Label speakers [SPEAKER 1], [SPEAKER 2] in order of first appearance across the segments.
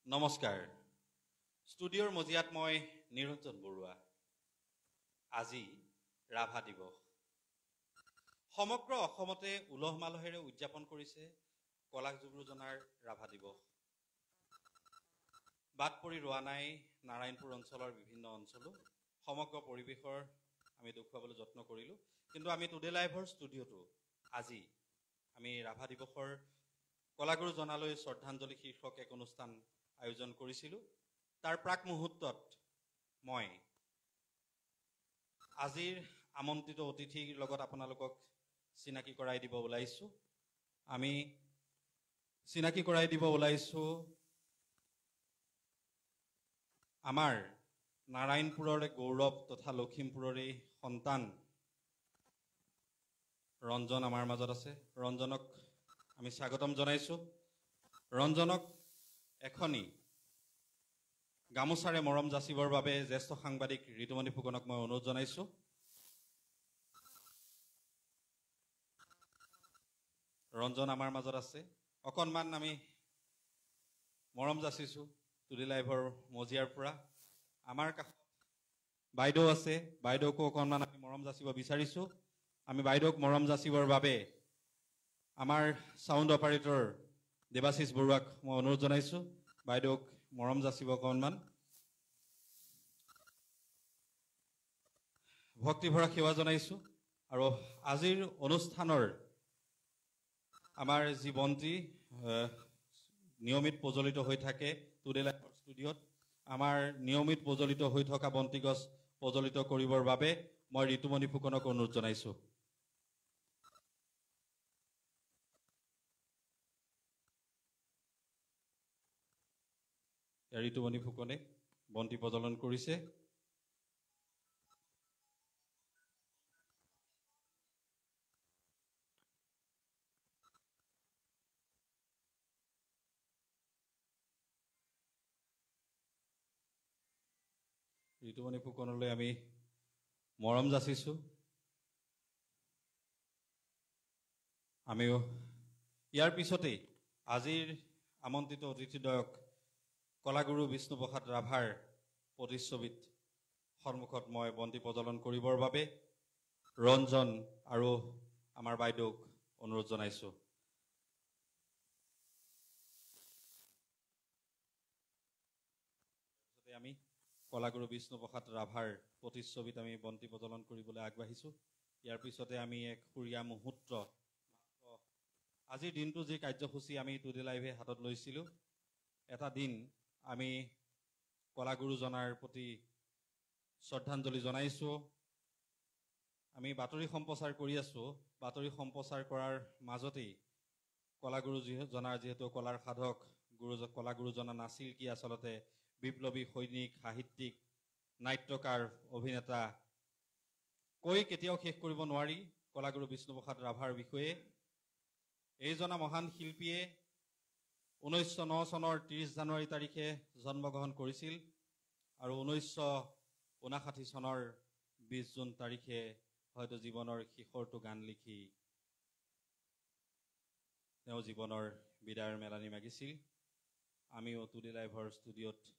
[SPEAKER 1] নমস্কাৰ ষ্টুডিঅ'ৰ মজিয়াত মই নিৰঞ্জন বৰুৱা আজি ৰাভা দিৱস সমগ্ৰ অসমতে উলহ মালহেৰে উদযাপন কৰিছে কলাগুৰু জনাৰ ৰাভা দিৱস বাট পৰি ৰোৱা নাই নাৰায়ণপুৰ অঞ্চলৰ বিভিন্ন অঞ্চলো সমগ্ৰ পৰিৱেশৰ আমি দেখুৱাবলৈ যত্ন কৰিলো কিন্তু আমি টুডে লাইভৰ ষ্টুডিঅ'টো আজি আমি ৰাভা দিৱসৰ কলাগুৰু জনালৈ শ্ৰদ্ধাঞ্জলি শীৰ্ষক এক অনুষ্ঠান আয়োজন কৰিছিলো তাৰ প্ৰাক মুহূৰ্তত মই আজিৰ আমন্ত্ৰিত অতিথিৰ লগত আপোনালোকক চিনাকি কৰাই দিব ওলাইছো আমি চিনাকি কৰাই দিব ওলাইছো আমাৰ নাৰায়ণপুৰৰ গৌৰৱ তথা লখিমপুৰৰে সন্তান ৰঞ্জন আমাৰ মাজত আছে ৰঞ্জনক আমি স্বাগতম জনাইছো ৰঞ্জনক এখনি গামোচাৰে মৰম যাচিবৰ বাবে জ্যেষ্ঠ সাংবাদিক ঋতুমণি ফুকনক মই অনুৰোধ জনাইছো ৰঞ্জন আমাৰ মাজত আছে অকণমান আমি মৰম যাচিছো টুডে লাইভৰ মজিয়াৰ পৰা আমাৰ কাষত বাইদেউ আছে বাইদেউকো অকণমান আমি মৰম যাচিব বিচাৰিছো আমি বাইদেউক মৰম যাচিবৰ বাবে আমাৰ সাউণ্ড অপাৰেটৰ দেৱাশিষ বৰুৱাক মই অনুৰোধ জনাইছো বাইদেউক মৰম যাচিব অকণমান ভক্তি ভৰা সেৱা জনাইছো আৰু আজিৰ অনুষ্ঠানৰ আমাৰ যি বন্তি নিয়মিত প্ৰজ্বলিত হৈ থাকে টুডে লাইভৰ ষ্টুডিঅ'ত আমাৰ নিয়মিত প্ৰজ্বলিত হৈ থকা বন্তি গছ প্ৰজ্বলিত কৰিবৰ বাবে মই ঋতুমণি ফুকনক অনুৰোধ জনাইছো ঋতুমণি ফুকনে বন্তি প্ৰজ্বলন কৰিছে ঋতুমণি ফুকনলৈ আমি মৰম যাচিছো আমিও ইয়াৰ পিছতেই আজিৰ আমন্ত্ৰিত অতিথিদ্বয়ক কলাগুৰু বিষ্ণুপ্ৰসাদ ৰাভাৰ প্ৰতিচ্ছবিত সন্মুখত মই বন্তি প্ৰজ্বলন কৰিবৰ বাবে ৰঞ্জন আৰু আমাৰ বাইদেউক অনুৰোধ জনাইছো আমি কলাগুৰু বিষ্ণুপ্ৰসাদ ৰাভাৰ প্ৰতিচ্ছবিত আমি বন্তি প্ৰজ্বলন কৰিবলৈ আগবাঢ়িছো ইয়াৰ পিছতে আমি এক সুৰীয়া মুহূৰ্ত আজিৰ দিনটো যি কাৰ্যসূচী আমি টুডে লাইভে হাতত লৈছিলো এটা দিন আমি কলাগুৰু জনাৰ প্ৰতি শ্ৰদ্ধাঞ্জলি জনাইছো আমি বাতৰি সম্প্ৰচাৰ কৰি আছো বাতৰি সম্প্ৰচাৰ কৰাৰ মাজতেই কলাগুৰু জনাৰ যিহেতু কলাৰ সাধক কলাগুৰু জনা নাছিল কি আচলতে বিপ্লৱী সৈনিক সাহিত্যিক নাট্যকাৰ অভিনেতা কৈ কেতিয়াও শেষ কৰিব নোৱাৰি কলাগুৰু বিষ্ণুপ্ৰসাদ ৰাভাৰ বিষয়ে এইজনা মহান শিল্পীয়ে 1909 চনৰ 30 জানুৱাৰী তাৰিখে জন্মগ্ৰহণ কৰিছিল আৰু 1959 চনৰ 20 জুন তাৰিখে হয়তো জীৱনৰ শেষৰটো গান লিখি তেওঁ জীৱনৰ বিদায়ৰ মেলানি মাগিছিল আমিও টুডে লাইভৰ ষ্টুডিঅ'ত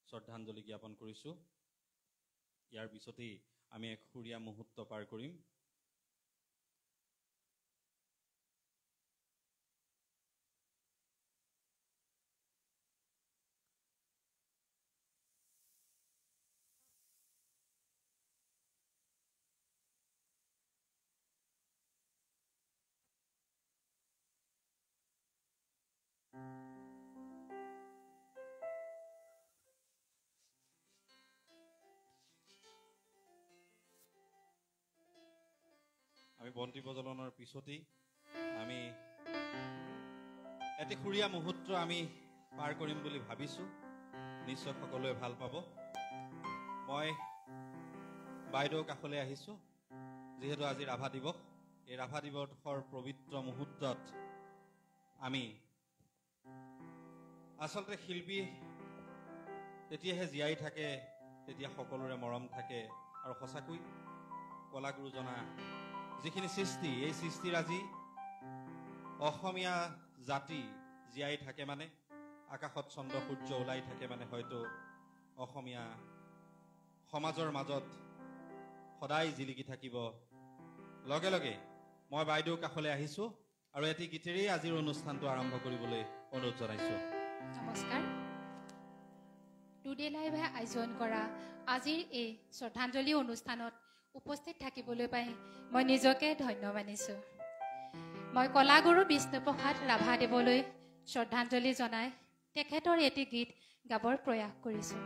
[SPEAKER 1] শ্ৰদ্ধাঞ্জলি জ্ঞাপন কৰিছো ইয়াৰ পিছতেই আমি এক সুৰীয়া মুহূৰ্ত পাৰ কৰিম আমি বন্তি প্ৰজ্বলনৰ পিছতেই আমি এটি সুৰীয়া মুহূৰ্ত আমি পাৰ কৰিম বুলি ভাবিছো নিশ্চয় সকলোৱে ভাল পাব মই বাইদেউৰ কাষলৈ আহিছো যিহেতু আজি ৰাভা দিৱস এই ৰাভা দিৱসৰ পবিত্ৰ মুহূৰ্তত আমি আচলতে শিল্পী তেতিয়াহে জীয়াই থাকে তেতিয়া সকলোৰে মৰম থাকে আৰু সঁচাকৈ কলাগুৰু জনা যিখিনি সৃষ্টি এই সৃষ্টিৰ আজি অসমীয়া জাতি জীয়াই থাকে মানে আকাশত চন্দ্ৰ সূৰ্য ওলাই থাকে মানে হয়তো অসমীয়া সমাজৰ মাজত সদায় জিলিকি থাকিব। লগে লগে মই বাইদেউৰ কাষলৈ আহিছোঁ আৰু এটি গীতেৰেই আজিৰ অনুষ্ঠানটো আৰম্ভ কৰিবলৈ অনুৰোধ জনাইছোঁ।
[SPEAKER 2] নমস্কাৰ। টুডে লাইভে আয়োজন কৰা আজিৰ এই শ্ৰদ্ধাঞ্জলি অনুষ্ঠানত উপস্থিত থাকিবলৈ পাই মই নিজকে ধন্য মানিছোঁ। মই কলাগুৰু বিষ্ণুপ্ৰসাদ ৰাভাদেৱলৈ শ্ৰদ্ধাঞ্জলি জনাই তেখেতৰ এটি গীত গাবৰ প্ৰয়াস কৰিছোঁ।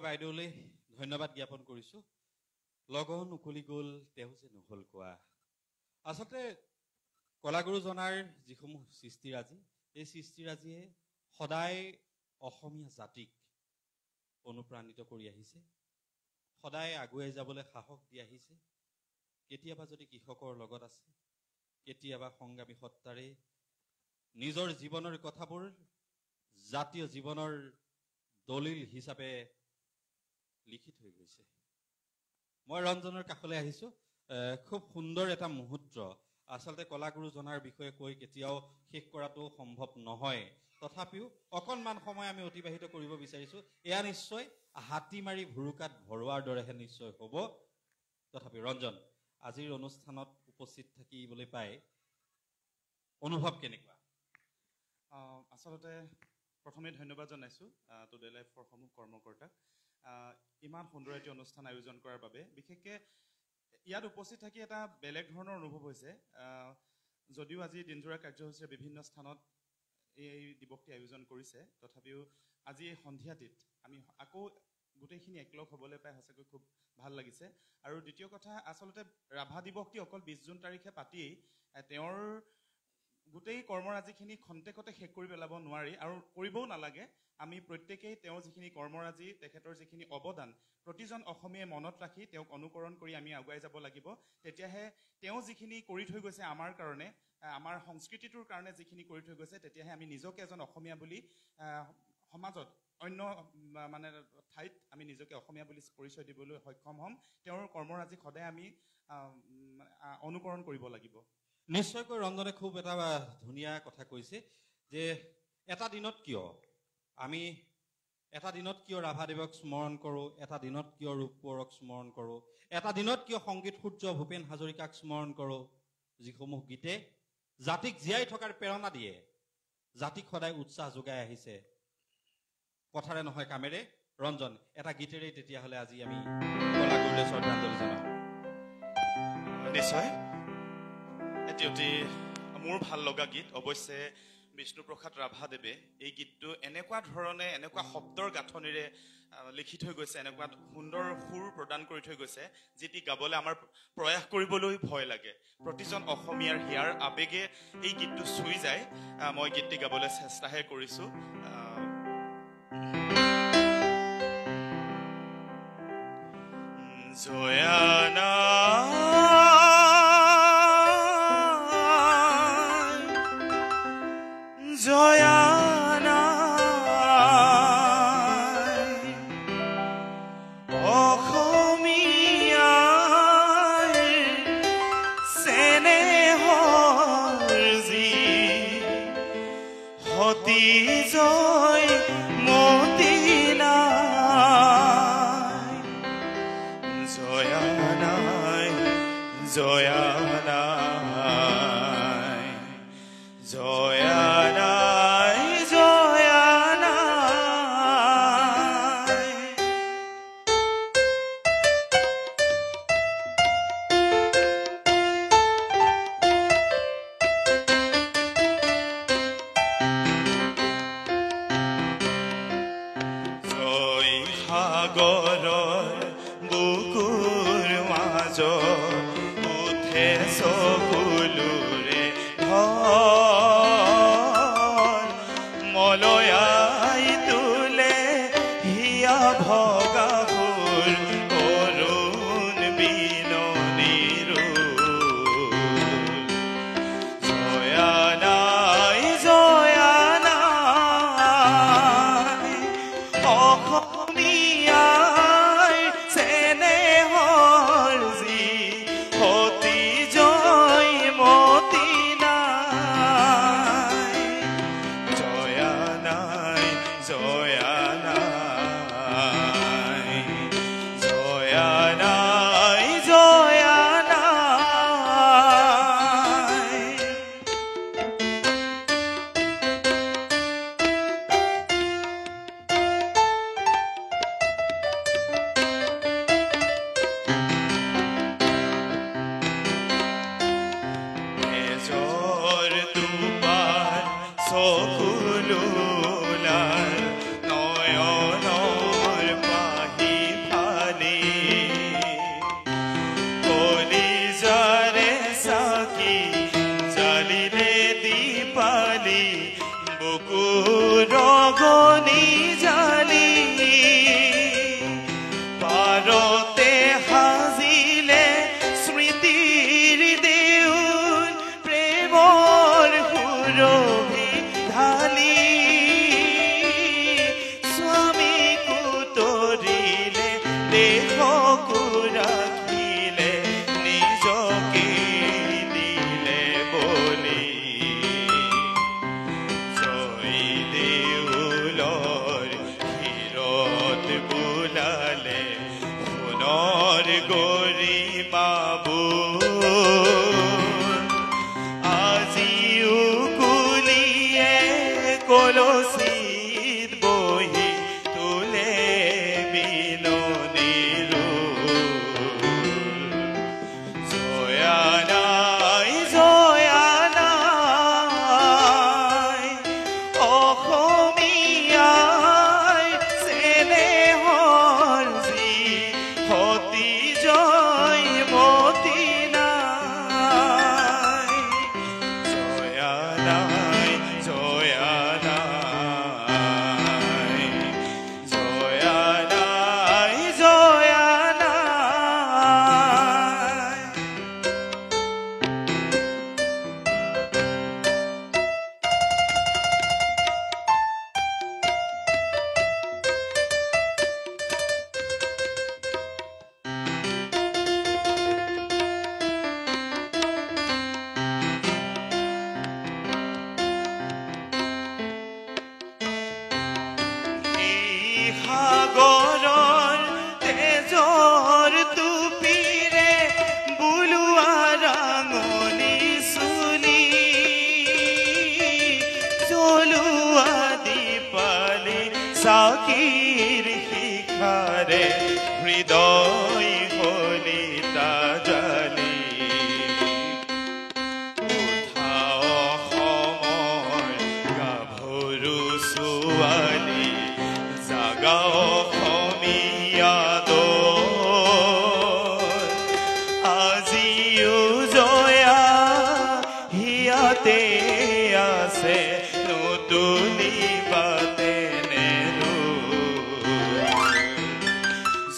[SPEAKER 1] বাইদেউলৈ ধন্যবাদ জ্ঞাপন কৰিছোঁ। লগন উকলি গ'ল তেওঁ যে নহ'ল কোৱা। আচলতে কলাগুৰুজনাৰ যিসমূহ সৃষ্টিৰাজি এই সৃষ্টিৰাজিয়ে সদায় অসমীয়া জাতিক অনুপ্ৰাণিত কৰি আহিছে, সদায় আগুৱাই যাবলৈ সাহস দি আহিছে। কেতিয়াবা যদি কৃষকৰ লগত আছে, কেতিয়াবা সংগ্ৰামী সত্তাৰে নিজৰ জীৱনৰ কথাবোৰ জাতীয় জীৱনৰ দলিল হিচাপে লিখি থৈ গৈছে। মই ৰঞ্জনৰ কাষলৈ আহিছোঁ। খুব সুন্দৰ এটা মুহূৰ্ত। আচলতে কলাগুৰুজনাৰ বিষয়ে কৈ কেতিয়াও শেষ কৰাটো সম্ভৱ নহয়, তথাপিও অকণমান সময় আমি অতিবাহিত কৰিব বিচাৰিছোঁ। এয়া নিশ্চয় হাতী মাৰি ভুৰুকাত ভৰোৱাৰ দৰেহে নিশ্চয় হ'ব। তথাপি ৰঞ্জন, আজিৰ অনুষ্ঠানত উপস্থিত থাকিবলৈ পাই অনুভৱ কেনেকুৱা?
[SPEAKER 3] আচলতে প্ৰথমে ধন্যবাদ জনাইছোঁ টুডে লাইফ ফৰ সমূহ কৰ্মকৰ্তাক ইমান সুন্দৰ এটি অনুষ্ঠান আয়োজন কৰাৰ বাবে। বিশেষকৈ ইয়াত উপস্থিত থাকি এটা বেলেগ ধৰণৰ অনুভৱ হৈছে। যদিও আজি দিনজোৰা কাৰ্যসূচীৰে বিভিন্ন স্থানত এই দিৱসটি আয়োজন কৰিছে, তথাপিও আজি সন্ধিয়াটিত আমি আকৌ গোটেইখিনি একলগ হ'বলৈ পাই সঁচাকৈ খুব ভাল লাগিছে। আৰু দ্বিতীয় কথা, আচলতে ৰাভা দিৱসটি অকল 20 জুন তাৰিখে পাতিয়েই তেওঁৰ গোটেই কৰ্মৰাজিখিনি খন্তেকতে শেষ কৰি পেলাব নোৱাৰি আৰু কৰিবও নালাগে। আমি প্ৰত্যেকেই তেওঁৰ যিখিনি কৰ্মৰাজি, তেখেতৰ যিখিনি অৱদান প্ৰতিজন অসমীয়াই মনত ৰাখি তেওঁক অনুকৰণ কৰি আমি আগুৱাই যাব লাগিব। তেতিয়াহে তেওঁ যিখিনি কৰি থৈ গৈছে আমাৰ কাৰণে, আমাৰ সংস্কৃতিটোৰ কাৰণে যিখিনি কৰি থৈ গৈছে, তেতিয়াহে আমি নিজকে এজন অসমীয়া বুলি সমাজত অন্য মানে ঠাইত আমি নিজকে অসমীয়া বুলি পৰিচয় দিবলৈ সক্ষম হ'ম। তেওঁৰ কৰ্মৰাজিক সদায় আমি অনুকৰণ কৰিব লাগিব।
[SPEAKER 1] নিশ্চয়কৈ ৰঞ্জনে খুব এটা ধুনীয়া কথা কৈছে যে এটা দিনত কিয় ৰাভাদেৱক স্মৰণ কৰোঁ, এটা দিনত কিয় ৰূপ কোঁৱৰক স্মৰণ কৰোঁ, এটা দিনত কিয় সংগীত সূৰ্য ভূপেন হাজৰিকাক স্মৰণ কৰোঁ, যিসমূহ গীতে জাতিক জীয়াই থকাৰ প্ৰেৰণা দিয়ে, জাতিক সদায় উৎসাহ যোগাই আহিছে কথাৰে নহয় কামেৰে। ৰঞ্জন, এটা গীতেৰেই তেতিয়াহ'লে আজি আমি কলাগুৰুলৈ শ্ৰদ্ধাঞ্জলি জনাওঁ।
[SPEAKER 3] নিশ্চয়, এটি অতি মোৰ ভাল লগা গীত। অৱশ্যে বিষ্ণুপ্ৰসাদ ৰাভাদেৱে এই গীতটো এনেকুৱা ধৰণে, এনেকুৱা শব্দৰ গাঁথনিৰে লিখি থৈ গৈছে, এনেকুৱা সুন্দৰ সুৰ প্ৰদান কৰি থৈ গৈছে, যিটি গাবলৈ আমাৰ প্ৰয়াস কৰিবলৈ ভয় লাগে। প্ৰতিজন অসমীয়াৰ হিয়াৰ আবেগে এই গীতটো চুই যায়। মই গীতটি গাবলৈ চেষ্টাহে কৰিছোঁ। জয়ানা
[SPEAKER 4] Jali জালি বুকুৰ গনি জালি পাৰতে সাজিলে স্মৃতিৰ দেউল প্ৰেমৰ সুৰভি ঢালি স্বামীকো তৰিলে দেশকো ৰাখিলে নিজকে দিলে বলি জয় দেউলৰ ক্ষীৰত বোলালে সোণৰ গৰিমাবোৰ আজিও কুলিয়ে কলচীত বহি তোলে বিননিৰ জয়া নাই অসমীয়াই চেনেহৰ যি সতী জয়মতী নাই জয়া নাই জয়া নাই জয়া নাই জয়া নাই এই সাগৰৰ তেজৰ টুপিৰে বুলোৱা ৰাঙনি চুলি জ্বলোৱা দীপালি চাকিৰ শিখাৰে হৃদয় কলিতা জালি উঠা অসমৰ গাভৰু ছোৱালী জাগা অসমীয়া দল আজিও জয়া হিয়াতে আছে নুতুলিবা তেনে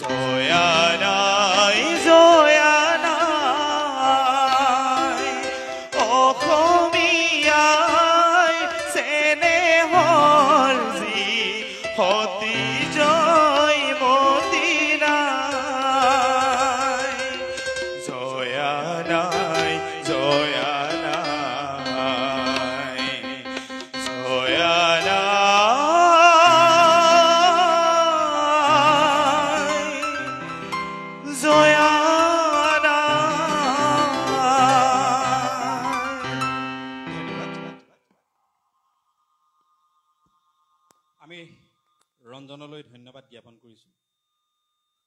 [SPEAKER 4] জয়া নাই জয়া নাই অসমীয়াই চেনেহৰ যি সতী জয়মতী নাই জয়া নাই জয়া নাই জয়া নাই জয়া
[SPEAKER 1] আমি ৰঞ্জনলৈ ধন্যবাদ জ্ঞাপন কৰিছোঁ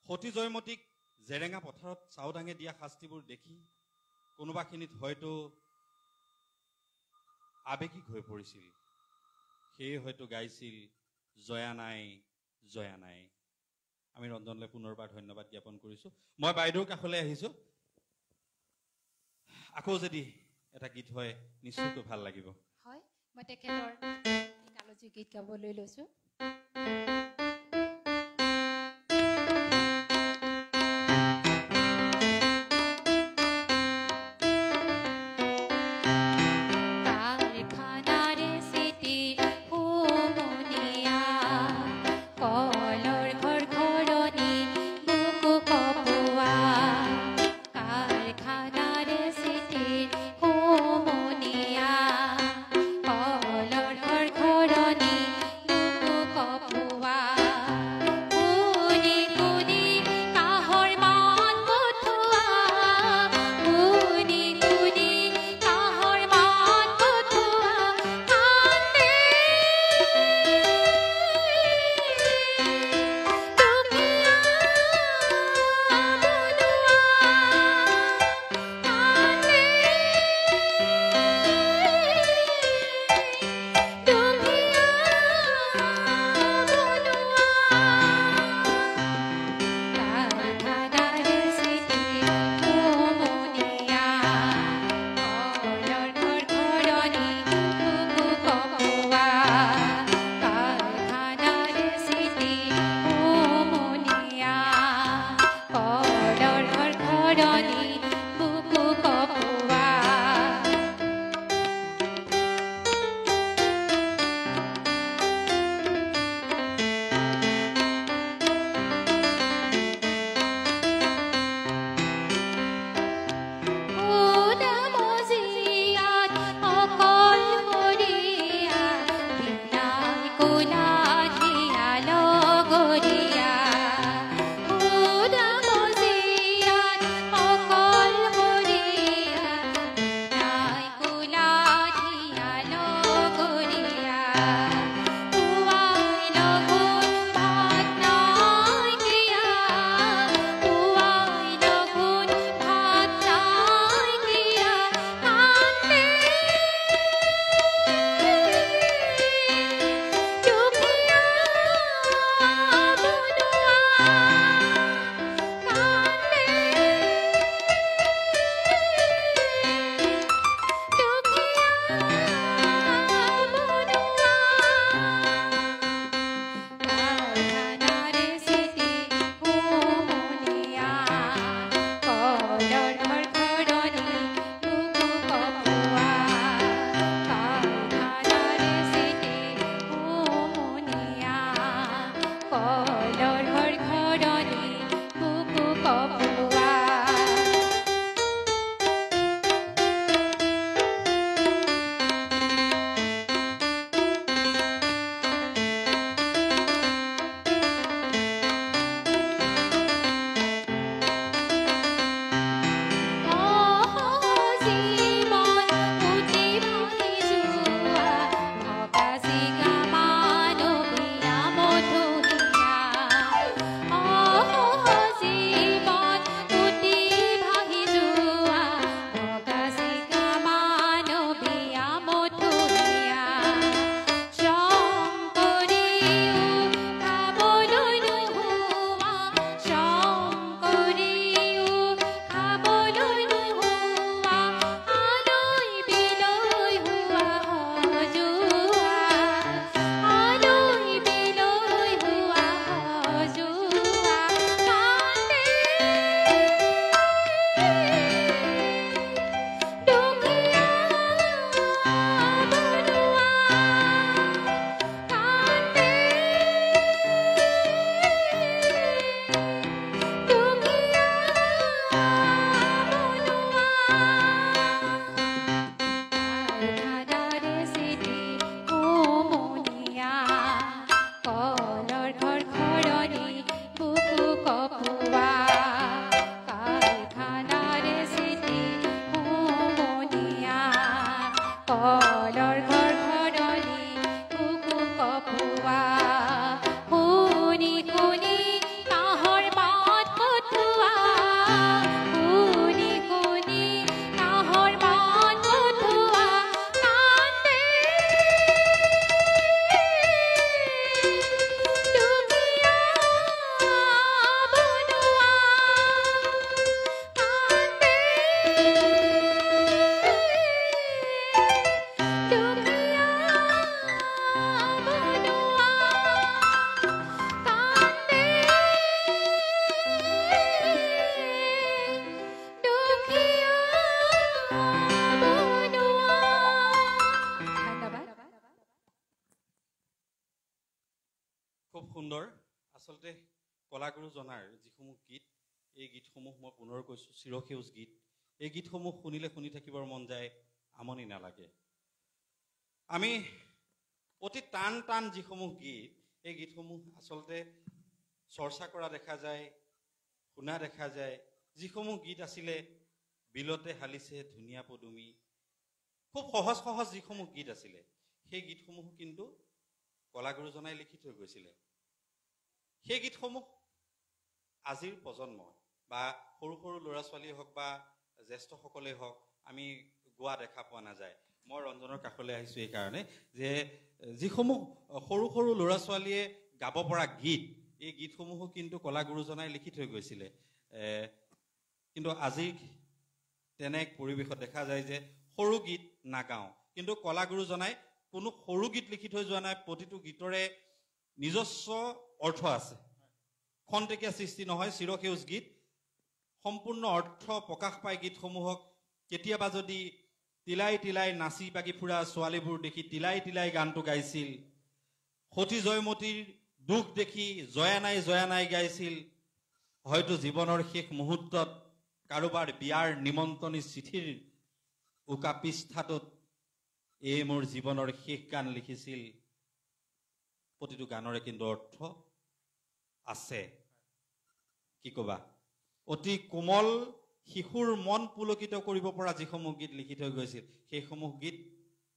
[SPEAKER 1] সতী জয়মতীক জেৰেঙা পথাৰত চাউদাঙে দিয়া শাস্তিবোৰ দেখি কোনোবাখিনিত হয়তো আৱেগিক হৈ পৰিছিল সেয়ে হয়তো গাইছিল জয়া নাই জয়া নাই আমি ৰঞ্জনলৈ পুনৰবাৰ ধন্যবাদ জ্ঞাপন কৰিছোঁ মই বাইদেউৰ কাষলৈ আহিছোঁ আকৌ যদি এটা গীত হয় নিশ্চয়কৈ ভাল লাগিব
[SPEAKER 2] হয় মই তেখেতৰ কালজয়ী গীত গাবলৈ লৈছোঁ কাৰখানাৰে চিটি হুমুনিয়া কলৰ ঘৰঘৰণি বুকু কপোৱা কাৰখানাৰে চিটি হুমুনিয়া কলৰ ঘৰঘৰণি বুকু
[SPEAKER 1] খুব সুন্দৰ আচলতে কলাগুৰু জনাৰ যিসমূহ গীত এই গীতসমূহ মই পুনৰ কৈছোঁ চিৰসেউজ গীত এই গীতসমূহ শুনিলে শুনি থাকিবৰ মন যায় আমনি নালাগে আমি অতি টান টান যিসমূহ গীত এই গীতসমূহ আচলতে চৰ্চা কৰা দেখা যায় শুনা দেখা যায় যিসমূহ গীত আছিলে বিলতে হালিছে ধুনীয়া পদুমী খুব সহজ সহজ যিসমূহ গীত আছিলে সেই গীতসমূহ কিন্তু কলাগুৰুজনাই লিখি থৈ গৈছিলে সেই গীতসমূহ আজিৰ প্ৰজন্ম বা সৰু সৰু ল'ৰা ছোৱালী হওক বা জ্যেষ্ঠসকলেই হওক আমি গোৱা দেখা পোৱা নাযায় মই ৰঞ্জনৰ কাষলৈ আহিছোঁ এই কাৰণে যে যিসমূহ সৰু সৰু ল'ৰা ছোৱালীয়ে গাব পৰা গীত এই গীতসমূহো কিন্তু কলাগুৰুজনাই লিখি থৈ গৈছিলে কিন্তু আজি তেনে এক পৰিৱেশত দেখা যায় যে সৰু গীত নাগাওঁ কিন্তু কলাগুৰুজনাই কোনো সৰু গীত লিখি থৈ যোৱা নাই প্ৰতিটো গীতৰে নিজস্ব অৰ্থ আছে খন্তেকীয়া সৃষ্টি নহয় চিৰসেউজ গীত সম্পূৰ্ণ অৰ্থ প্ৰকাশ পায় গীতসমূহক কেতিয়াবা যদি তিলাই তিলাই নাচি বাগি ফুৰা ছোৱালীবোৰ দেখি তিলাই তিলাই গানটো গাইছিল সতী জয়মতীৰ দুখ দেখি জয়া নাই গাইছিল হয়তো জীৱনৰ শেষ মুহূৰ্তত কাৰোবাৰ বিয়াৰ নিমন্ত্ৰণী চিঠিৰ উকা পৃষ্ঠাটোত এই মোৰ জীৱনৰ শেষ গান লিখিছিল প্ৰতিটো গানৰে কিন্তু অৰ্থ আছে কি ক'বা অতি কোমল শিশুৰ মন পুলকিত কৰিব পৰা যিসমূহ গীত লিখি থৈ গৈছিল সেইসমূহ গীত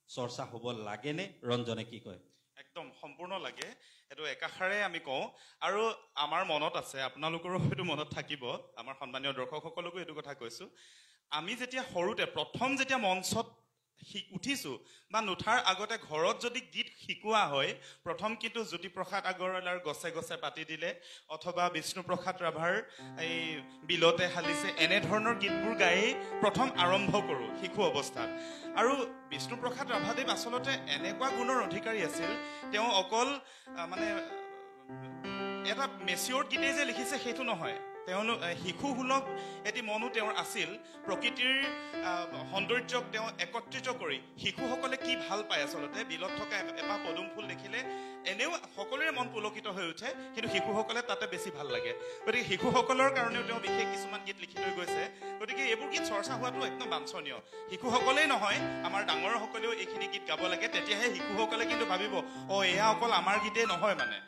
[SPEAKER 1] চৰ্চা হ'ব লাগেনে ৰঞ্জনে কি কয়
[SPEAKER 3] একদম সম্পূৰ্ণ লাগে এটো একাষাৰে আমি কওঁ আৰু আমাৰ মনত আছে আপোনালোকৰো হয়তো মনত থাকিব আমাৰ সন্মানীয় দৰ্শকসকলকো এইটো কথা কৈছো আমি যেতিয়া সৰুতে প্ৰথম যেতিয়া মঞ্চত উঠিছো বা নুঠাৰ আগতে ঘৰত যদি গীত শিকোৱা হয় প্ৰথম কিন্তু জ্যোতিপ্ৰসাদ আগৰৱালাৰ গছে গছে পাতি দিলে অথবা বিষ্ণুপ্ৰসাদ ৰাভাৰ এই বিলতে হালিছে এনে ধৰণৰ গীতবোৰ গাই প্ৰথম আৰম্ভ কৰো শিশু অৱস্থাত আৰু বিষ্ণুপ্ৰসাদ ৰাভাদেৱ আচলতে এনেকুৱা গুণৰ অধিকাৰী আছিল তেওঁ অকল মানে এটা মেচিয়ৰ গীতেই যে লিখিছে সেইটো নহয় তেওঁ শিশুসুলভ এটি মনো তেওঁৰ আছিল প্ৰকৃতিৰ সৌন্দৰ্যক তেওঁ একত্ৰিত কৰি শিশুসকলে কি ভাল পায় আচলতে বিলত থকা এপাহ পদুম ফুল দেখিলে এনেও সকলোৰে মন পুলকিত হৈ উঠে কিন্তু শিশুসকলে তাতে বেছি ভাল লাগে গতিকে শিশুসকলৰ কাৰণেও তেওঁ বিশেষ কিছুমান গীত লিখি থৈ গৈছে গতিকে এইবোৰ গীত চৰ্চা হোৱাটো একদম বাঞ্ছনীয় শিশুসকলেই নহয় আমাৰ ডাঙৰসকলেও এইখিনি গীত গাব লাগে তেতিয়াহে শিশুসকলে কিন্তু ভাবিব এয়া অকল আমাৰ গীতেই নহয় মানে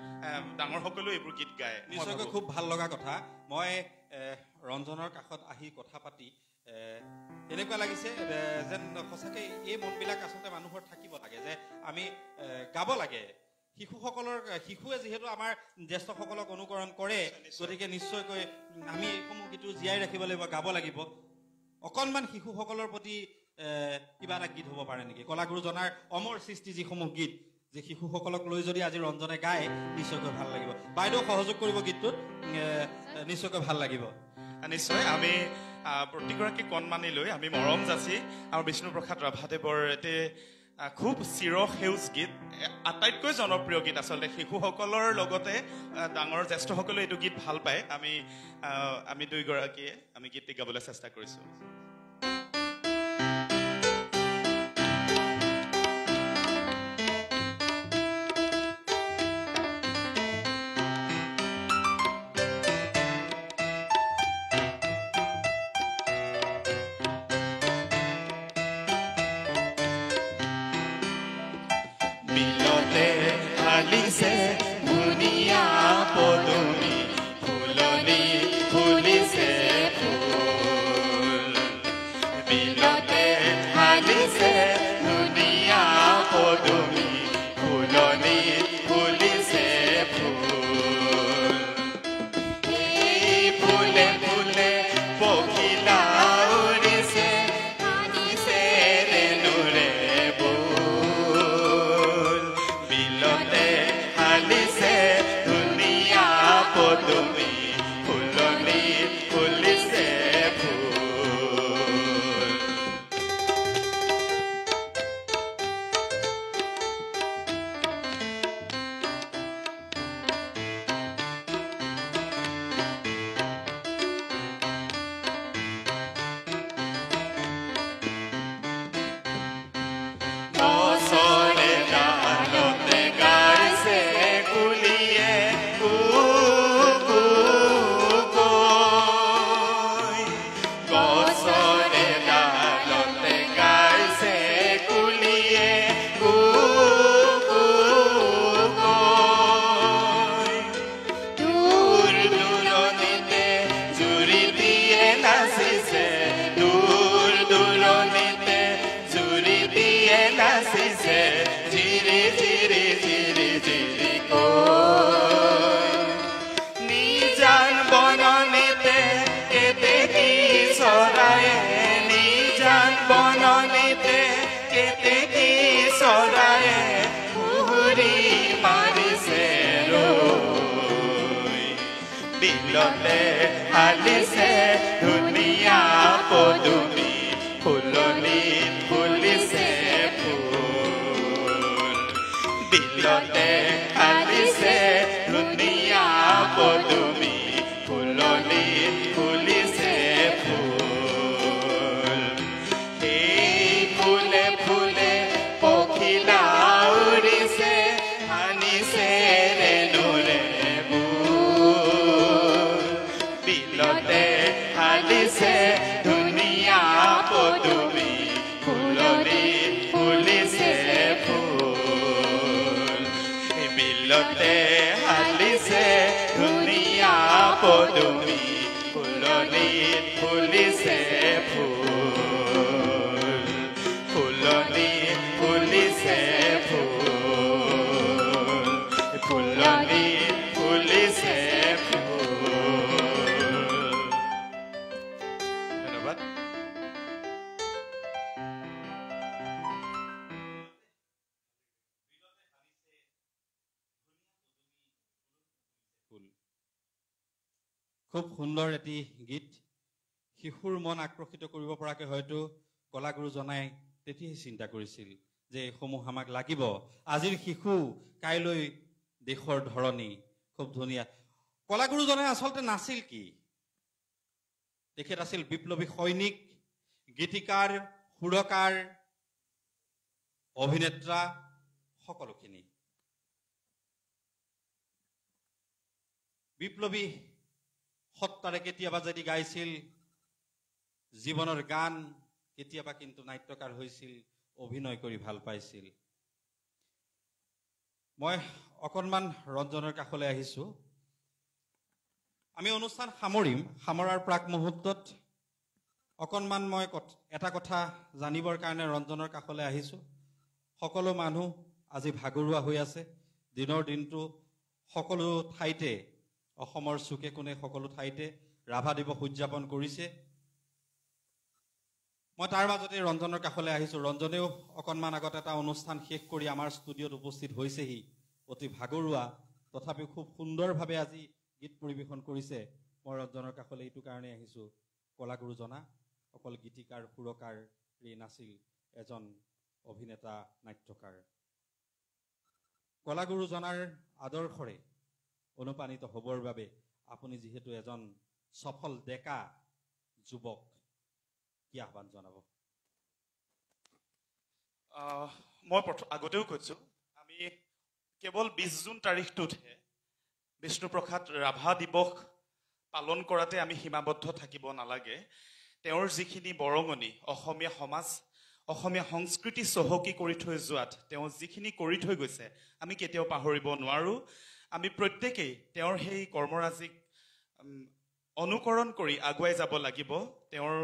[SPEAKER 3] ডাঙৰসকলেও এইবোৰ গীত গায়
[SPEAKER 1] নিশ্চয়কৈ খুব ভাল লগা কথা মই ৰঞ্জনৰ কাষত আহি কথা পাতি এনেকুৱা লাগিছে যেন সঁচাকৈ এই মনবিলাক আচলতে মানুহৰ থাকিব লাগে যে আমি গাব লাগে শিশুৱে যিহেতু আমাৰ জ্যেষ্ঠসকলক অনুকৰণ কৰে গতিকে নিশ্চয়কৈ আমি এইসমূহ গীতো জীয়াই ৰাখিব লাগিব গাব লাগিব অকণমান শিশুসকলৰ প্ৰতি কিবা এটা গীত হ'ব পাৰে নেকি কলাগুৰুজনাৰ অমৰ সৃষ্টি যিসমূহ গীত যে শিশুসকলক লৈ যদি আজি ৰঞ্জনে গায় নিশ্চয়কৈ ভাল লাগিব বাইদেউ সহযোগ কৰিব গীতটোত নিশ্চয়কৈ ভাল লাগিব
[SPEAKER 3] নিশ্চয় আমি প্ৰতিগৰাকী কণমানি লৈ আমি মৰম যাচি আৰু বিষ্ণুপ্ৰসাদ ৰাভাদেৱৰ এটি খুব চিৰসেউজ গীত আটাইতকৈ জনপ্ৰিয় গীত আচলতে শিশুসকলৰ লগতে ডাঙৰ জ্যেষ্ঠসকলেও এইটো গীত ভাল পায় আমি দুইগৰাকীয়ে আমি গীতটি গাবলৈ চেষ্টা কৰিছোঁ
[SPEAKER 4] হালিছে ধুনীয়া পদুমী ফুলনি ফুলিছে ফুল বিলতে হালিছে ধুনীয়া পদুমী ফুলনি ফুলিছে ফুল এই ফুলে ফুলে পখিলা উৰিছে হালিছে ৰেণুৰে হালিছে ধুনীয়া পদুমী ফুলনি ফুলিছে ফুল নাচিছে জিৰি জিৰি জিৰি জিৰি কৈ নিজান বননিতে কেতেকী চৰায়ে নিজান বননিতে কেতেকী চৰায়ে সুহুৰি মাৰিছে ৰৈ বিলতে হালিছে ধুনীয়া পদুমী ফুলনি ফুলিছে ফুল বিলতে হালিছে ধুনীয়া পদুমী ফুলনি ফুলিছে ফুল সেই ফুলে ফুলে পখিলা উৰিছে হানিছে ৰেণুৰে বুল বিলতে হালিছে ধুনীয়া পদুমী ফুলনি ফুলিছে ফুল বিলতে হালিছে ধুনীয়া পদুমী ফুলনি ফুলিছে ফুল ফুলনি ফুলিছে ফুল ফুলনি ফুলিছে ফুল ধন্যবাদ
[SPEAKER 1] ফুল খুব সুন্দৰ এটি গীত শিশুৰ মন আকৰ্ষিত কৰিব পৰাকৈ হয়তো কলাগুৰুজনাই তেতিয়াই চিন্তা কৰিছিল যে এইসমূহ আমাক লাগিব আজিৰ শিশু কাইলৈ দেশৰ ধৰণী খুব ধুনীয়া কলাগুৰুজনে আচলতে নাছিল কি তেখেত আছিল বিপ্লৱী সৈনিক গীতিকাৰ সুৰকাৰ অভিনেতা সকলোখিনি বিপ্লৱী সত্তাৰে কেতিয়াবা যদি গাইছিল জীৱনৰ গান কেতিয়াবা কিন্তু নাট্যকাৰ হৈছিল অভিনয় কৰি ভাল পাইছিল মই অকণমান ৰঞ্জনৰ কাষলৈ আহিছো আমি অনুষ্ঠান সামৰাৰ প্ৰাক মুহূৰ্তত অকণমান মই এটা কথা জানিবৰ কাৰণে ৰঞ্জনৰ কাষলৈ আহিছো সকলো মানুহ আজি ভাগৰুৱা হৈ আছে দিনৰ দিনটো সকলো ঠাইতে অসমৰ চুকে কোণে সকলো ঠাইতে ৰাভা দিৱস উদযাপন কৰিছে মই তাৰ মাজতে ৰঞ্জনৰ কাষলৈ আহিছো ৰঞ্জনেও অকণমান আগত এটা অনুষ্ঠান শেষ কৰি আমাৰ ষ্টুডিঅ'ত উপস্থিত হৈছেহি অতি ভাগৰুৱা তথাপিও খুব সুন্দৰভাৱে আজি গীত পৰিৱেশন কৰিছে মই ৰঞ্জনৰ কাষলৈ এইটো কাৰণে আহিছো কলাগুৰুজনা অকল গীতিকাৰ সুৰকাৰেই নাছিল এজন অভিনেতা নাট্যকাৰ কলাগুৰুজনাৰ আদৰ্শৰে অনুপ্ৰাণিত হ'বৰ বাবে আপুনি যিহেতু এজন সফল ডেকা যুৱক কি আহ্বান জনাব
[SPEAKER 3] মই আগতেও কৈছো আমি কেৱল 20 জুন তাৰিখটোতহে বিষ্ণুপ্ৰসাদ ৰাভা দিৱস পালন কৰাতে আমি সীমাবদ্ধ থাকিব নালাগে তেওঁৰ যিখিনি বৰঙণি অসমীয়া সমাজ অসমীয়া সংস্কৃতি চহকী কৰি থৈ যোৱাত তেওঁ যিখিনি কৰি থৈ গৈছে আমি কেতিয়াও পাহৰিব নোৱাৰো আমি প্ৰত্যেকেই তেওঁৰ সেই কৰ্মৰাজিক অনুকৰণ কৰি আগুৱাই যাব লাগিব তেওঁৰ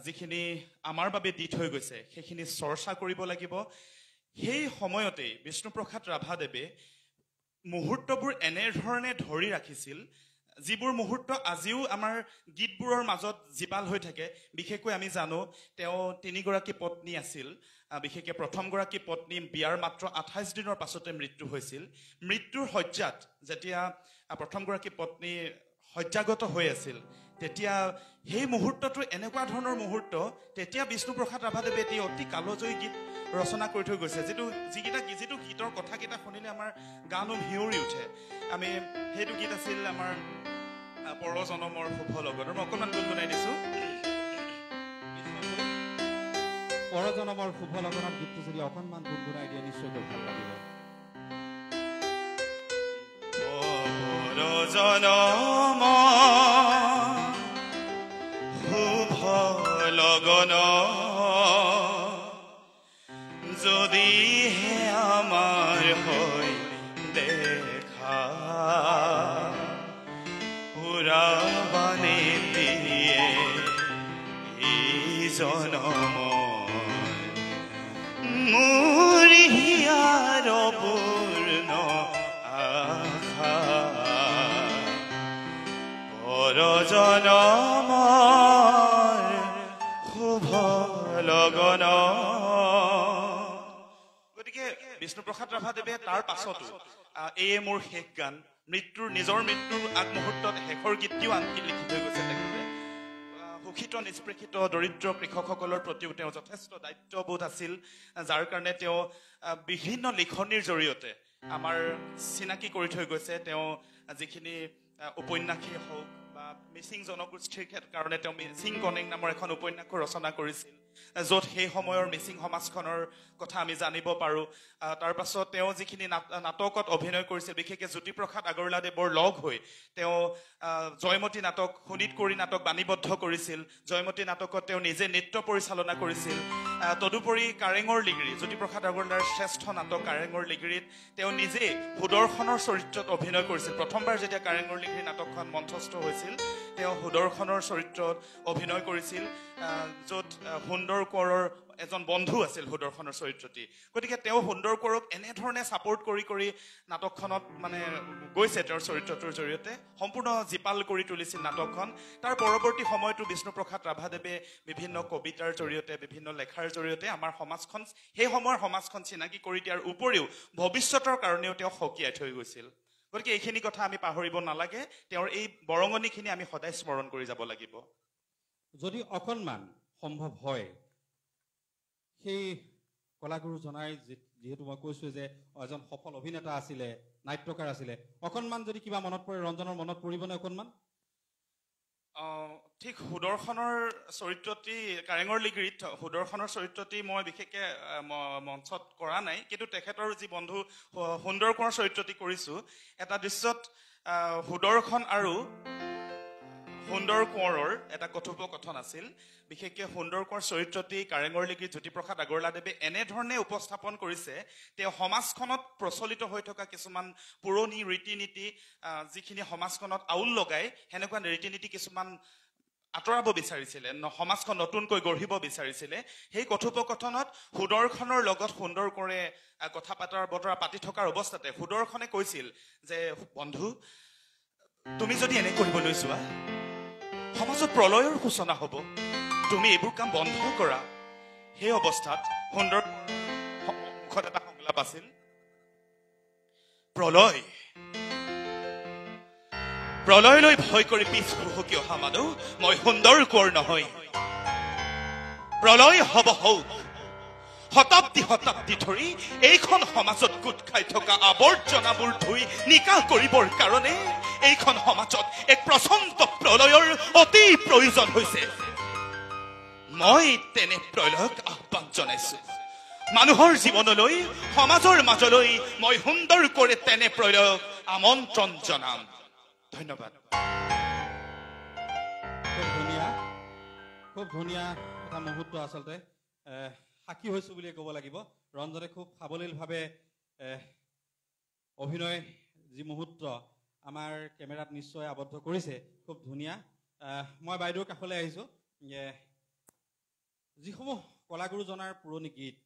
[SPEAKER 3] যিখিনি আমাৰ বাবে দি থৈ গৈছে সেইখিনি চৰ্চা কৰিব লাগিব সেই সময়তে বিষ্ণুপ্ৰসাদ ৰাভাদেৱে মুহূৰ্তবোৰ এনেধৰণে ধৰি ৰাখিছিল যিবোৰ মুহূৰ্ত আজিও আমাৰ গীতবোৰৰ মাজত জীপাল হৈ থাকে বিশেষকৈ আমি জানো তেওঁ 3 গৰাকী পত্নী আছিল বিশেষকৈ প্ৰথমগৰাকী পত্নী বিয়াৰ মাত্ৰ 28 দিনৰ পাছতে মৃত্যু হৈছিল মৃত্যুৰ শয্যাত যেতিয়া প্ৰথমগৰাকী পত্নী শয্যাগত হৈ আছিল তেতিয়া সেই মুহূৰ্তটো এনেকুৱা ধৰণৰ মুহূৰ্ত তেতিয়া বিষ্ণুপ্ৰসাদ ৰাভাদেৱে এটি অতি কালজয়ী গীত ৰচনা কৰি থৈ গৈছে যিটো গীতৰ কথাকেইটা শুনিলে আমাৰ গানো হিউৰি উঠে আমি সেইটো গীত আছিল আমাৰ পৰজনমৰ শুভ লগন মই অকণমান গুণগুণাই দিছো
[SPEAKER 1] পৰজনমৰ শুভ লগনত গীতটো যদি অকণমান গুণগুণাই দিয়ে নিশ্চয়কৈ ভাল লাগিব
[SPEAKER 4] পৰজনম শুভ লগন যদিহে আমাৰ হৈ দেখা পুৰাবানে দিয়ে এই জনম জনমৰ শুভ লগন।
[SPEAKER 3] গতিকে বিষ্ণুপ্ৰসাদ ৰাভাদেৱে তাৰ পাছতো এয়ে মোৰ শেষ গান, নিজৰ মৃত্যুৰ আগমুহূৰ্তত শেষৰ গীতটিও আনকি লিখি থৈ গৈছে তেখেতে। শোষিত নিষ্পেষিত দৰিদ্ৰ কৃষকসকলৰ প্ৰতিও তেওঁ যথেষ্ট দায়িত্ববোধ আছিল, যাৰ কাৰণে তেওঁ বিভিন্ন লিখনিৰ জৰিয়তে আমাৰ চিনাকি কৰি থৈ গৈছে। তেওঁ যিখিনি উপন্যাসেই হওক বা মিচিং জনগোষ্ঠীৰ কাৰণে তেওঁ মিচিং কনেং নামৰ এখন উপন্যাসো ৰচনা কৰিছিল, য'ত সেই সময়ৰ মিচিং সমাজখনৰ কথা আমি জানিব পাৰোঁ। তাৰ পাছত তেওঁ যিখিনি নাটকত অভিনয় কৰিছিল, বিশেষকৈ জ্যোতিপ্ৰসাদ আগৰৱালাদেৱৰ লগ হৈ তেওঁ জয়মতী নাটক, শোণিতকুঁৱৰী নাটক বাণীবদ্ধ কৰিছিল। জয়মতী নাটকত তেওঁ নিজে নৃত্য পৰিচালনা কৰিছিল। তদুপৰি কাৰেঙৰ লিগিৰি, জ্যোতিপ্ৰসাদ আগৰৱালাৰ শ্ৰেষ্ঠ নাটক কাৰেঙৰ লিগিৰিত তেওঁ নিজে সুদৰ্শনৰ চৰিত্ৰত অভিনয় কৰিছিল। প্ৰথমবাৰ যেতিয়া কাৰেঙৰ লিগিৰি নাটকখন মঞ্চস্থ হৈছিল, তেওঁ সুদৰ্শনৰ চৰিত্ৰত অভিনয় কৰিছিল, য'ত সুন্দৰ কোঁৱৰৰ এজন বন্ধু আছিল সুদৰ্শনৰ চৰিত্ৰটি। গতিকে তেওঁ সুন্দৰ কোঁৱৰক এনেধৰণে ছাপোৰ্ট কৰি কৰি নাটকখনত মানে গৈছে, তেওঁৰ চৰিত্ৰটোৰ জৰিয়তে সম্পূৰ্ণ জীপাল কৰি তুলিছিল নাটকখন। তাৰ পৰৱৰ্তী সময়তো বিষ্ণুপ্ৰসাদ ৰাভাদেৱে বিভিন্ন কবিতাৰ জৰিয়তে, বিভিন্ন লেখাৰ জৰিয়তে আমাৰ সমাজখন, সেই সময়ৰ সমাজখন চিনাকি কৰি দিয়াৰ উপৰিও ভৱিষ্যতৰ কাৰণেও তেওঁ সকীয়াই থৈ গৈছিল। গতিকে এইখিনি কথা আমি পাহৰিব নালাগে, তেওঁৰ এই বৰঙণিখিনি আমি সদায় স্মৰণ কৰি যাব লাগিব।
[SPEAKER 1] যদি অকণমান সম্ভৱ হয়, সেই কলাগুৰুজনাই যিহেতু মই কৈছোঁ যে এজন সফল অভিনেতা আছিলে, নাট্যকাৰ আছিলে, অকণমান যদি কিবা মনত পৰে, ৰঞ্জনৰ মনত পৰিবনে অকণমান?
[SPEAKER 3] ঠিক সুদৰ্শনৰ চৰিত্ৰটি, কাৰেঙৰ লিগিৰিত সুদৰ্শনৰ চৰিত্ৰটি মই বিশেষকৈ মঞ্চত কৰা নাই, কিন্তু তেখেতৰ যি বন্ধু সুন্দৰ কোঁৱৰ চৰিত্ৰটি কৰিছোঁ। এটা দৃশ্যত সুদৰ্শন আৰু সুন্দৰ কোঁৱৰৰ এটা কথোপকথন আছিল। বিশেষকৈ সুন্দৰ কোঁৱৰ চৰিত্ৰটি কাৰেঙৰ লিগিৰিত জ্যোতিপ্ৰসাদ আগৰৱালাদেৱে এনেধৰণে উপস্থাপন কৰিছে, তেওঁ সমাজখনত প্ৰচলিত হৈ থকা কিছুমান পুৰণি ৰীতি নীতি, যিখিনি সমাজখনত আউল লগাই, সেনেকুৱা ৰীতি নীতি কিছুমান আঁতৰাব বিচাৰিছিলে, সমাজখন নতুনকৈ গঢ়িব বিচাৰিছিলে। সেই কথোপকথনত সুদৰ্শনৰ লগত সুন্দৰ কোঁৱৰে কথা বতৰা পাতি থকাৰ অৱস্থাতে সুদৰ্শনে কৈছিল যে, বন্ধু, তুমি যদি এনে কৰিবলৈ যোৱা, সমাজত প্ৰলয়ৰ সূচনা হ'ব, তুমি এইবোৰ কাম বন্ধ কৰা। সেই অৱস্থাত সুন্দৰ মুখত এটা সংলাপ আছিল, প্ৰলয়লৈ ভয় কৰি পিছ হুহুকি অহা মানুহ মই সুন্দৰ কোঁৱৰ নহয়। প্ৰলয় হ'ব হওক, শতাব্দী শতাব্দী ধৰি এইখন সমাজত গোট খাই থকা আৱৰ্জনাবোৰ ধুই নিকা কৰিবৰ কাৰণে এইখন সমাজত এক প্ৰচণ্ড প্ৰলয়ৰ অতি প্ৰয়োজন হৈছে। মই তেনে প্ৰলয়ক আহ্বান জনাইছো। মানুহৰ জীৱনলৈ, সমাজৰ মাজলৈ মই সুন্দৰ কৰি তেনে প্ৰলয়ক আমন্ত্ৰণ জনাম। ধন্যবাদ।
[SPEAKER 1] খুব ধুনীয়া এটা মুহূৰ্ত। আচলতে সাক্ষী হৈছোঁ বুলিয়ে ক'ব লাগিব। ৰঞ্জনে খুব সাৱলীলভাৱে অভিনয় যি মুহূৰ্ত আমাৰ কেমেৰাত নিশ্চয় আবদ্ধ কৰিছে, খুব ধুনীয়া। মই বাইদেউৰ কাষলৈ আহিছোঁ। যিসমূহ কলাগুৰুজনাৰ পুৰণি গীত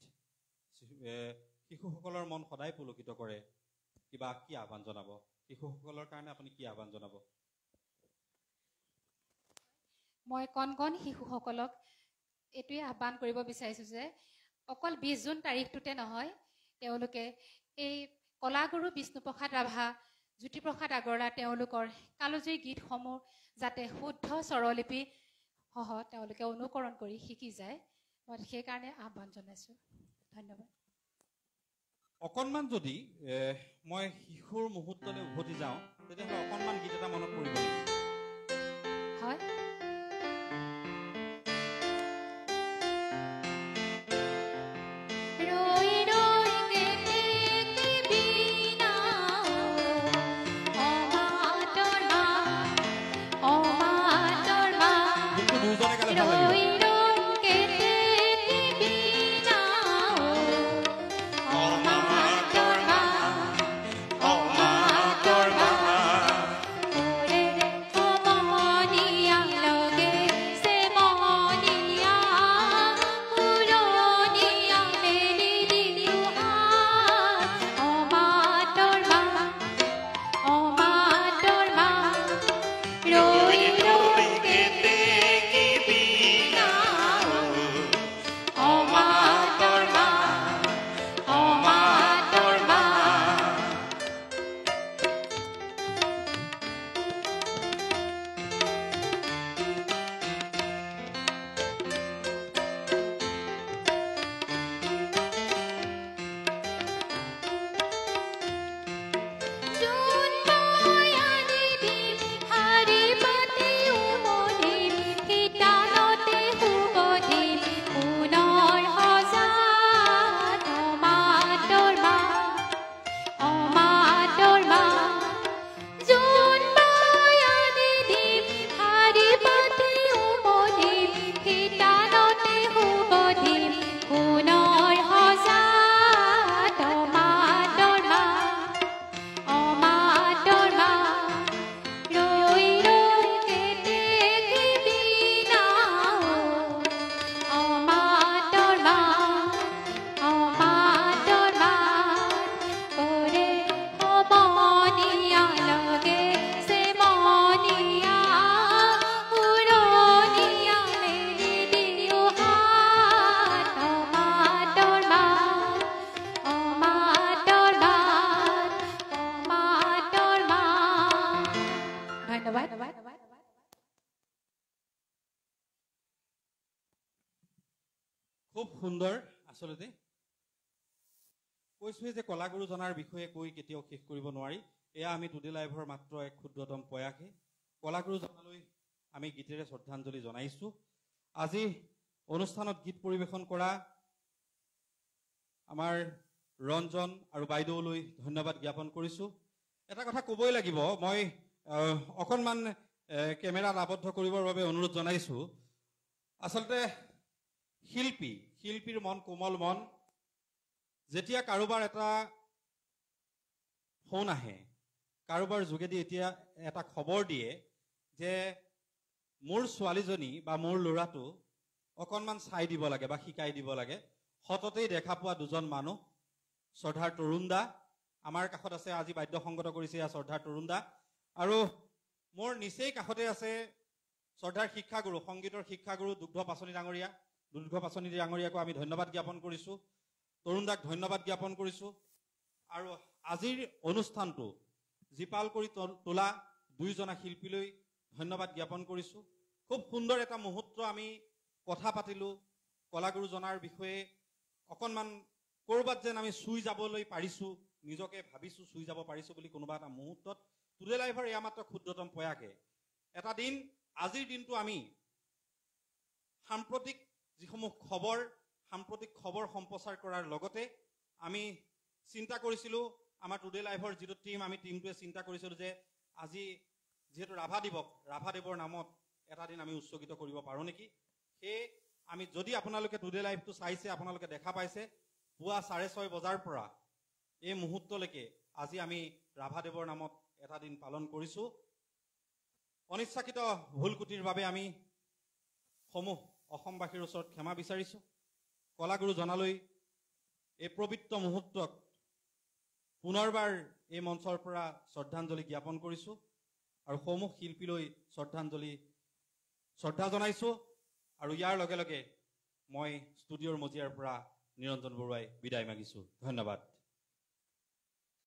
[SPEAKER 1] শিশুসকলৰ মন সদায় পুলকিত কৰে, কিবা কি আহ্বান জনাব? শিশুসকলৰ কাৰণে আপুনি কি আহ্বান জনাব?
[SPEAKER 2] মই কণ কণ শিশুসকলক এইটোৱে আহ্বান কৰিব বিচাৰিছোঁ যে অকল 20 জুন তাৰিখটোতে নহয়, তেওঁলোকে এই কলাগুৰু বিষ্ণুপ্ৰসাদ ৰাভা, জ্যোতিপ্ৰসাদ আগৰৱালা তেওঁলোকৰ কালজয়ী গীতসমূহ যাতে শুদ্ধ স্বৰলিপি সহ তেওঁলোকে অনুকৰণ কৰি শিকি যায়, মই সেইকাৰণে আহ্বান জনাইছোঁ। ধন্যবাদ।
[SPEAKER 1] অকণমান যদি মই শিশুৰ মুহূৰ্তলৈ উভতি যাওঁ, তেতিয়াহ'লে অকণমান গীত এটা মনত পৰিব নেকি?
[SPEAKER 2] হয়।
[SPEAKER 5] Hallelujah.
[SPEAKER 1] সুন্দৰ আচলতে কৈছোৱে যে কলাগুৰু জনাৰ বিষয়ে কৈ কেতিয়াও শেষ কৰিব নোৱাৰি এয়া আমি টুডে লাইভৰ মাত্ৰ এক ক্ষুদ্ৰতম প্ৰয়াসে কলাগুৰু জনালৈ আমি গীতেৰে শ্ৰদ্ধাঞ্জলি জনাইছো আজি অনুষ্ঠানত গীত পৰিৱেশন কৰা আমাৰ ৰঞ্জন আৰু বাইদেউলৈ ধন্যবাদ জ্ঞাপন কৰিছো এটা কথা ক'বই লাগিব মই অকণমান কেমেৰাত আবদ্ধ কৰিবৰ বাবে অনুৰোধ জনাইছো আচলতে শিল্পীৰ মন কোমল মন যেতিয়া কাৰোবাৰ এটা ফোন আহে কাৰোবাৰ যোগেদি এতিয়া এটা খবৰ দিয়ে যে মোৰ ছোৱালীজনী বা মোৰ ল'ৰাটো অকণমান চাই দিব লাগে বা শিকাই দিব লাগে সততেই দেখা পোৱা দুজন মানুহ শ্ৰদ্ধাৰ তৰুণ দা আমাৰ কাষত আছে আজি বাদ্য সংগত কৰিছে শ্ৰদ্ধাৰ তৰুণ দা আৰু মোৰ নিচেই কাষতে আছে শ্ৰদ্ধাৰ শিক্ষাগুৰু সংগীতৰ শিক্ষাগুৰু দুগ্ধ পাচনি ডাঙৰীয়াকো আমি ধন্যবাদ জ্ঞাপন কৰিছোঁ তৰুণ দাক ধন্যবাদ জ্ঞাপন কৰিছোঁ আৰু আজিৰ অনুষ্ঠানটো জীপাল কৰি তোলা দুইজনা শিল্পীলৈ ধন্যবাদ জ্ঞাপন কৰিছোঁ খুব সুন্দৰ এটা মুহূৰ্ত আমি কথা পাতিলোঁ কলাগুৰু জনাৰ বিষয়ে অকণমান ক'ৰবাত যেন আমি চুই যাবলৈ পাৰিছোঁ নিজকে ভাবিছোঁ চুই যাব পাৰিছোঁ বুলি কোনোবা এটা মুহূৰ্তত টুডে লাইভৰ এয়া মাত্ৰ ক্ষুদ্ৰতম প্ৰয়াসে এটা দিন আজিৰ দিনটো আমি সাম্প্ৰতিক যিসমূহ সাম্প্ৰতিক খবৰ সম্প্ৰচাৰ কৰাৰ লগতে আমি চিন্তা কৰিছিলোঁ আমাৰ টুডে লাইভৰ যিটো টিম আমি টিমটোৱে চিন্তা কৰিছিলোঁ যে আজি যিহেতু ৰাভাদেৱৰ নামত এটা দিন আমি উৎসৰ্গিত কৰিব পাৰোঁ নেকি সেয়ে আমি যদি আপোনালোকে টুডে লাইভটো চাইছে আপোনালোকে দেখা পাইছে পুৱা 6:30 বজাৰ পৰা এই মুহূৰ্তলৈকে আজি আমি ৰাভাদেৱৰ নামত এটা দিন পালন কৰিছোঁ অনিচ্ছাকৃত ভুল ক্ৰুটিৰ বাবে আমি অসমবাসীৰ ওচৰত ক্ষমা বিচাৰিছোঁ কলাগুৰু জনালৈ এই পবিত্ৰ মুহূৰ্তত পুনৰবাৰ এই মঞ্চৰ পৰা শ্ৰদ্ধাঞ্জলি জ্ঞাপন কৰিছোঁ আৰু শিল্পীলৈ শ্ৰদ্ধা জনাইছোঁ আৰু ইয়াৰ লগে লগে মই ষ্টুডিঅ'ৰ মজিয়াৰ পৰা নিৰঞ্জন বৰুৱাই বিদায় মাগিছোঁ ধন্যবাদ